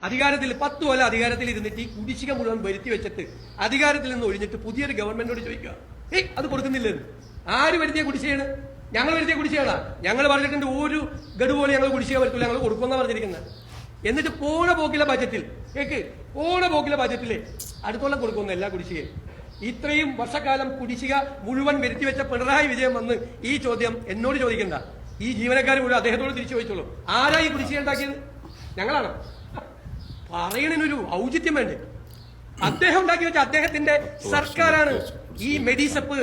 അധികാരത്തിൽ 10 കൊല്ലം അധികാരത്തിൽ ഇരുന്നിട്ട് ഈ കുടിശ്ശിക മുഴുവൻ വരുത്തി വെച്ചിട്ട് അധികാരത്തിൽ നിന്ന് ഒഴിഞ്ഞിട്ട് പുതിയൊരു ഗവൺമെന്റിനോട് ചോദിക്കുക, അത് കൊടുക്കുന്നില്ലെന്ന്. ആര് വരുത്തിയ കുടിശ്ശികയാണ്? ഞങ്ങൾ വരുത്തിയ കുടിശ്ശികയാണ്. ഞങ്ങൾ പറഞ്ഞിട്ടുണ്ട് ഒരു ഗഡു പോലെ ഞങ്ങൾ കുടിശ്ശിക വരുത്തില്ല, ഞങ്ങൾ കൊടുക്കുമെന്നാണ് പറഞ്ഞിരിക്കുന്നത്. എന്നിട്ട് പോണ പോക്കിലെ ബജറ്റിൽ അടുത്തോളം കൊടുക്കുന്ന എല്ലാ കുടിശ്ശികയും ഇത്രയും വർഷക്കാലം കുടിശ്ശിക മുഴുവൻ വരുത്തി വെച്ച പിണറായി വിജയൻ വന്ന് ഈ ചോദ്യം എന്നോട് ചോദിക്കണ്ട, ഈ ജീവനക്കാർ മുഴുവൻ അദ്ദേഹത്തോട് തിരിച്ചു ചോദിച്ചോളൂ. ആരാ ഈ കുടിശ്ശിക ഉണ്ടാക്കിയത്? ഞങ്ങളാണ്. പറയണതിനൊരു ഔചിത്യം വേണ്ടേ? അദ്ദേഹം ഉണ്ടാക്കി വെച്ച അദ്ദേഹത്തിന്റെ സർക്കാരാണ് ഈ മെഡിസപ്പ്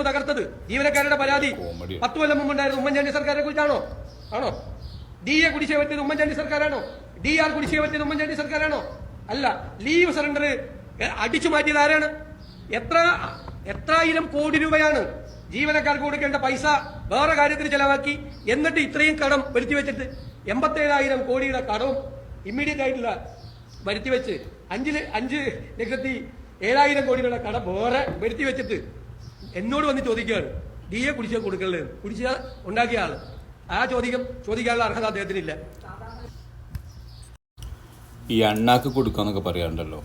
തകർത്തത്. ജീവനക്കാരുടെ പരാതി 10 കൊല്ലം മുമ്പുണ്ടായിരുന്ന ഉമ്മൻചാണ്ടി സർക്കാരിനെ കുറിച്ചാണോ? ആണോ? DA കുടിശ്ശിക പറ്റിയത് ഉമ്മൻചാണ്ടി സർക്കാരാണോ? DR കുടിശ്ശിക പറ്റിയത് ഉമ്മൻചാണ്ടി സർക്കാരാണോ? അല്ല. ലീവ് സറണ്ടർ അടിച്ചു മാറ്റിയത് ആരാണ്? എത്രായിരം കോടി രൂപയാണ് ജീവനക്കാർക്ക് കൊടുക്കേണ്ട പൈസ വേറെ കാര്യത്തിൽ ചെലവാക്കി. എന്നിട്ട് ഇത്രയും കടം വരുത്തി വെച്ചിട്ട് 87,000 കോടിയുടെ കടവും ഇമ്മീഡിയറ്റ് ആയിട്ടുള്ള വരുത്തി വെച്ച് 5,07,000 കോടിയുടെ കടം വേറെ വരുത്തി വെച്ചിട്ട് എന്നോട് വന്ന് ചോദിക്കുകയാണ് DA കുടിശ്ശിക കൊടുക്കല്ലേ? കുടിശ്ശിക ഉണ്ടാക്കിയ ആള്. ആ ചോദിക്കാനുള്ള അർഹത അദ്ദേഹത്തിനില്ല. ഈ അണ്ണാക്ക് കൊടുക്കാന്നൊക്കെ പറയാറുണ്ടല്ലോ,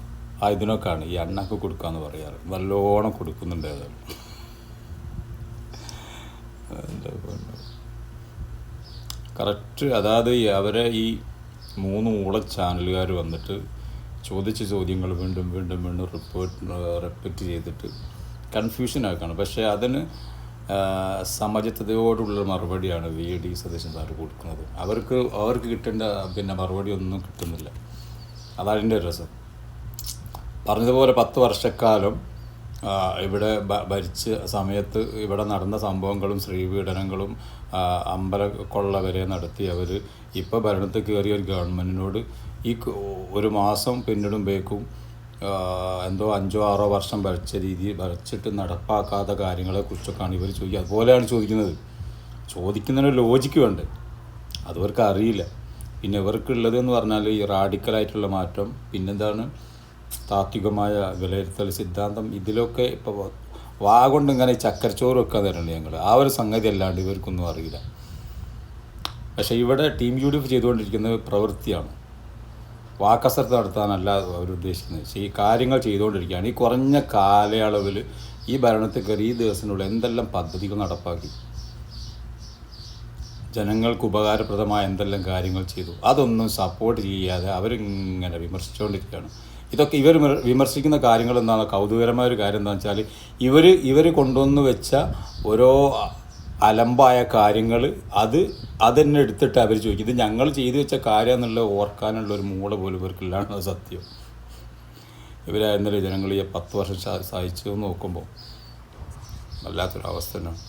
ഇതിനൊക്കെയാണ് ഈ അണ്ണാക്ക് കൊടുക്കാന്ന് പറയാറ്. നല്ലോണം കൊടുക്കുന്നുണ്ട്. കറക്റ്റ്. അതായത് അവരെ ഈ 3 ഊള ചാനലുകാർ വന്നിട്ട് ചോദിച്ച ചോദ്യങ്ങൾ വീണ്ടും റിപ്പീറ്റ് ചെയ്തിട്ട് കൺഫ്യൂഷൻ ആക്കുകയാണ്. പക്ഷേ അതിന് സമചിത്തതയോടുള്ള മറുപടിയാണ് VD സതീശൻ സാർ കൊടുക്കുന്നത്. അവർക്ക് കിട്ടേണ്ട മറുപടി ഒന്നും കിട്ടുന്നില്ല. അതതിൻ്റെ രസം. പറഞ്ഞതുപോലെ 10 വർഷക്കാലം ഇവിടെ ഭരിച്ച സമയത്ത് ഇവിടെ നടന്ന സംഭവങ്ങളും ശ്രീപീഡനങ്ങളും അമ്പലക്കൊള്ള വരെ നടത്തി അവർ ഇപ്പോൾ ഭരണത്തിൽ കയറിയ ഒരു ഗവൺമെൻറ്റിനോട് ഈ ഒരു മാസം പിന്നിടുമ്പോഴേക്കും എന്തോ 5-6 വർഷം ഭരിച്ചിട്ട് നടപ്പാക്കാത്ത കാര്യങ്ങളെക്കുറിച്ചൊക്കെയാണ് ഇവർ ചോദിക്കുക. അതുപോലെയാണ് ചോദിക്കുന്നത്. ചോദിക്കുന്നതിന് ലോജിക്ക് വേണ്ടേ? അതവർക്ക് അറിയില്ല. പിന്നെ ഇവർക്കുള്ളത് എന്ന് പറഞ്ഞാൽ ഈ റാഡിക്കലായിട്ടുള്ള മാറ്റം, പിന്നെന്താണ് താത്വികമായ വിലയിരുത്തൽ സിദ്ധാന്തം. ഇതിലൊക്കെ ഇപ്പോൾ കൊണ്ട് ഇങ്ങനെ ചക്കരച്ചോറ് വെക്കാൻ തരുന്നുണ്ട് ഞങ്ങൾ. ആ ഒരു സംഗതി അല്ലാണ്ട് ഇവർക്കൊന്നും അറിയില്ല. പക്ഷേ ഇവിടെ ടീം UDF ചെയ്തുകൊണ്ടിരിക്കുന്നത് പ്രവൃത്തിയാണ്. വാക്കസരത്ത് നടത്താനല്ല അവരുദ്ദേശിക്കുന്നത്. ഈ കാര്യങ്ങൾ ചെയ്തുകൊണ്ടിരിക്കുകയാണ്. ഈ കുറഞ്ഞ കാലയളവിൽ ഈ ഭരണത്തിൽ കയറി ഈ ദിവസത്തിനുള്ള എന്തെല്ലാം പദ്ധതികൾ നടപ്പാക്കി, ജനങ്ങൾക്ക് ഉപകാരപ്രദമായ എന്തെല്ലാം കാര്യങ്ങൾ ചെയ്തു, അതൊന്നും സപ്പോർട്ട് ചെയ്യാതെ അവരിങ്ങനെ വിമർശിച്ചുകൊണ്ടിരിക്കുകയാണ്. ഇതൊക്കെ ഇവർ വിമർശിക്കുന്ന കാര്യങ്ങൾ എന്താണ്? കൗതുകരമായ ഒരു കാര്യം എന്താണെന്ന് വെച്ചാൽ ഇവർ കൊണ്ടുവന്ന് വെച്ച ഓരോ അലമ്പായ കാര്യങ്ങൾ അതെന്നെ എടുത്തിട്ട് അവർ ചോദിക്കും, ഇത് ഞങ്ങൾ ചെയ്തു വെച്ച കാര്യം എന്നുള്ള ഓർക്കാനുള്ള ഒരു മൂള പോലും ഇവർക്കില്ലാണ്ട് സത്യം. ഇവരായിരുന്നല്ലേ ജനങ്ങൾ ഈ 10 വർഷം സഹിച്ചു നോക്കുമ്പോൾ വല്ലാത്തൊരവസ്ഥ തന്നെയാണ്.